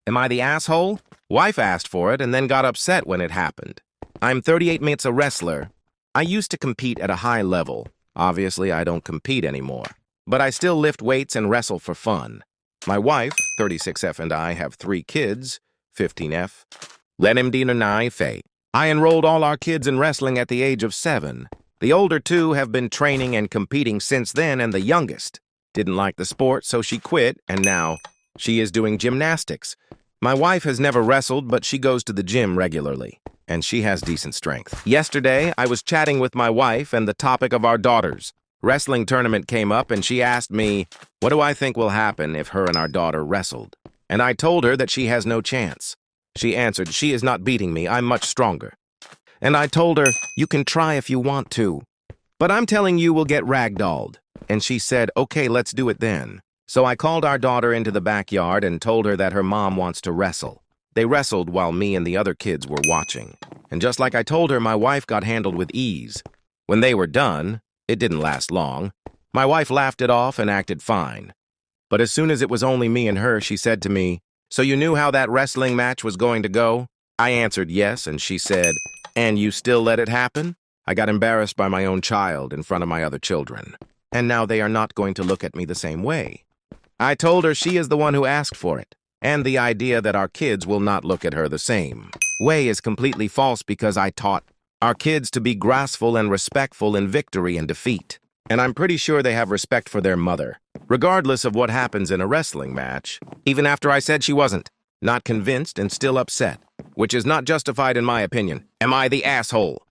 Am I the asshole? Wife asked for it and then got upset when it happened. I'm 38 minutes a wrestler. I used to compete at a high level. Obviously, I don't compete anymore. But I still lift weights and wrestle for fun. My wife, 36F, and I have 3 kids, 15F. Let him deny Faye. I enrolled all our kids in wrestling at the age of 7. The older 2 have been training and competing since then, and the youngest didn't like the sport, so she quit, and now she is doing gymnastics. My wife has never wrestled, but she goes to the gym regularly, and she has decent strength. Yesterday, I was chatting with my wife, and the topic of our daughters' wrestling tournament came up, and she asked me, what do I think will happen if her and our daughter wrestled? And I told her that she has no chance. She answered, she is not beating me, I'm much stronger. And I told her, you can try if you want to, but I'm telling you we'll get ragdolled. And she said, okay, let's do it then. So I called our daughter into the backyard and told her that her mom wants to wrestle. They wrestled while me and the other kids were watching. And just like I told her, my wife got handled with ease. When they were done, it didn't last long. My wife laughed it off and acted fine. But as soon as it was only me and her, she said to me, so you knew how that wrestling match was going to go? I answered yes, and she said, and you still let it happen? I got embarrassed by my own child in front of my other children. And now they are not going to look at me the same way. I told her she is the one who asked for it, and the idea that our kids will not look at her the same way is completely false because I taught our kids to be graceful and respectful in victory and defeat. And I'm pretty sure they have respect for their mother, regardless of what happens in a wrestling match, even after I said she wasn't. Not convinced and still upset, which is not justified in my opinion. Am I the asshole?